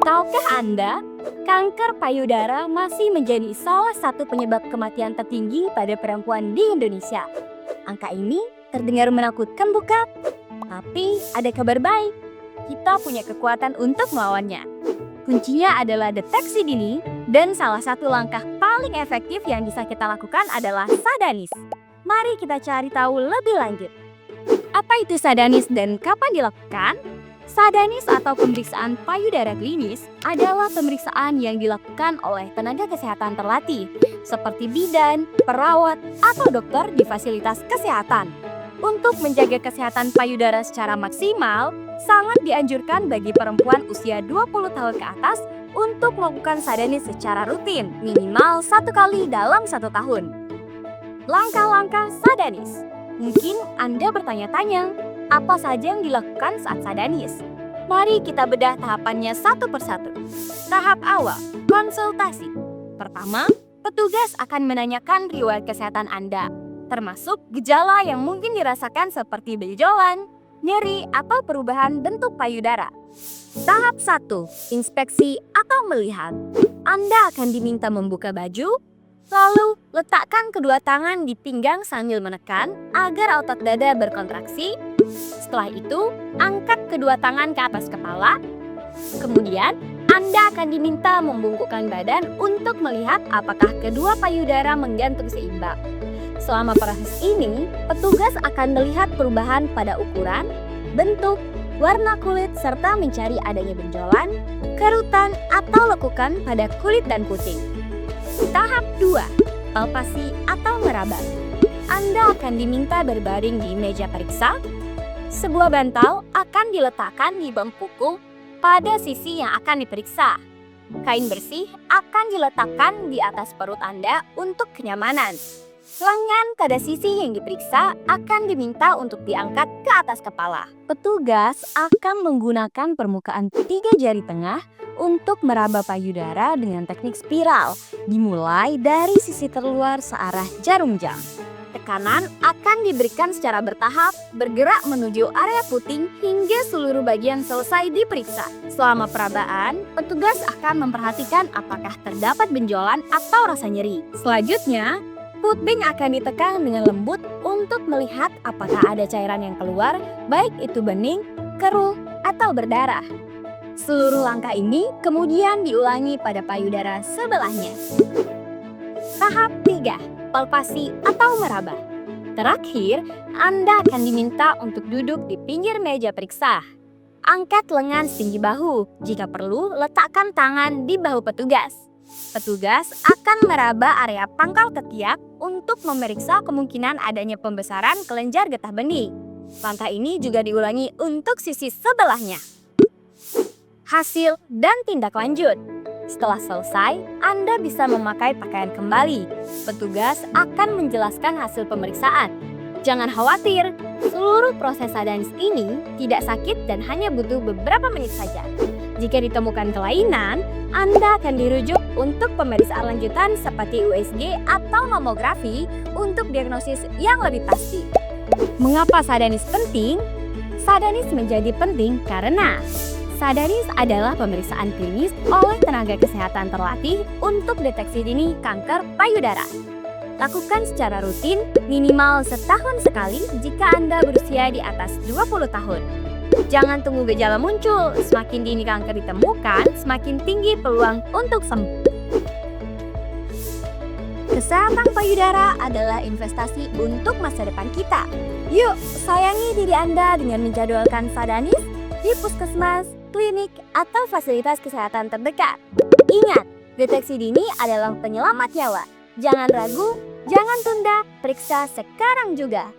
Tahukah Anda, kanker payudara masih menjadi salah satu penyebab kematian tertinggi pada perempuan di Indonesia. Angka ini terdengar menakutkan bukan? Tapi ada kabar baik, kita punya kekuatan untuk melawannya. Kuncinya adalah deteksi dini dan salah satu langkah paling efektif yang bisa kita lakukan adalah Sadanis. Mari kita cari tahu lebih lanjut. Apa itu Sadanis dan kapan dilakukan? Sadanis atau pemeriksaan payudara klinis adalah pemeriksaan yang dilakukan oleh tenaga kesehatan terlatih seperti bidan, perawat, atau dokter di fasilitas kesehatan. Untuk menjaga kesehatan payudara secara maksimal, sangat dianjurkan bagi perempuan usia 20 tahun ke atas untuk melakukan Sadanis secara rutin, minimal 1 kali dalam 1 tahun. Langkah-langkah Sadanis. Mungkin Anda bertanya-tanya, apa saja yang dilakukan saat Sadanis? Mari kita bedah tahapannya satu persatu. Tahap awal, konsultasi. Pertama, petugas akan menanyakan riwayat kesehatan Anda, termasuk gejala yang mungkin dirasakan seperti benjolan, nyeri, atau perubahan bentuk payudara. Tahap 1, inspeksi atau melihat. Anda akan diminta membuka baju, lalu letakkan kedua tangan di pinggang sambil menekan agar otot dada berkontraksi. Setelah itu, angkat kedua tangan ke atas kepala. Kemudian, Anda akan diminta membungkukkan badan untuk melihat apakah kedua payudara menggantung seimbang. Selama proses ini, petugas akan melihat perubahan pada ukuran, bentuk, warna kulit, serta mencari adanya benjolan, kerutan, atau lekukan pada kulit dan puting. Tahap 2, palpasi atau meraba. Anda akan diminta berbaring di meja periksa. Sebuah bantal akan diletakkan di bengkulu pada sisi yang akan diperiksa. Kain bersih akan diletakkan di atas perut Anda untuk kenyamanan. Lengan pada sisi yang diperiksa akan diminta untuk diangkat ke atas kepala. Petugas akan menggunakan permukaan 3 jari tengah untuk meraba payudara dengan teknik spiral, dimulai dari sisi terluar searah jarum jam. Tekanan akan diberikan secara bertahap, bergerak menuju area puting hingga seluruh bagian selesai diperiksa. Selama perabaan, petugas akan memperhatikan apakah terdapat benjolan atau rasa nyeri. Selanjutnya, puting akan ditekan dengan lembut untuk melihat apakah ada cairan yang keluar, baik itu bening, keruh, atau berdarah. Seluruh langkah ini kemudian diulangi pada payudara sebelahnya. Tahap 3, palpasi atau meraba. Terakhir, Anda akan diminta untuk duduk di pinggir meja periksa. Angkat lengan setinggi bahu. Jika perlu, letakkan tangan di bahu petugas. Petugas akan meraba area pangkal ketiak untuk memeriksa kemungkinan adanya pembesaran kelenjar getah bening. Langkah ini juga diulangi untuk sisi sebelahnya. Hasil dan tindak lanjut. Setelah selesai, Anda bisa memakai pakaian kembali. Petugas akan menjelaskan hasil pemeriksaan. Jangan khawatir, seluruh proses Sadanis ini tidak sakit dan hanya butuh beberapa menit saja. Jika ditemukan kelainan, Anda akan dirujuk untuk pemeriksaan lanjutan seperti USG atau mamografi untuk diagnosis yang lebih pasti. Mengapa Sadanis penting? Sadanis menjadi penting karena Sadanis adalah pemeriksaan klinis oleh tenaga kesehatan terlatih untuk deteksi dini kanker payudara. Lakukan secara rutin, minimal setahun sekali jika Anda berusia di atas 20 tahun. Jangan tunggu gejala muncul, semakin dini kanker ditemukan, semakin tinggi peluang untuk sembuh. Kesehatan payudara adalah investasi untuk masa depan kita. Yuk, sayangi diri Anda dengan menjadwalkan Sadanis di puskesmas, klinik, atau fasilitas kesehatan terdekat. Ingat, deteksi dini adalah penyelamat nyawa. Jangan ragu, jangan tunda, periksa sekarang juga.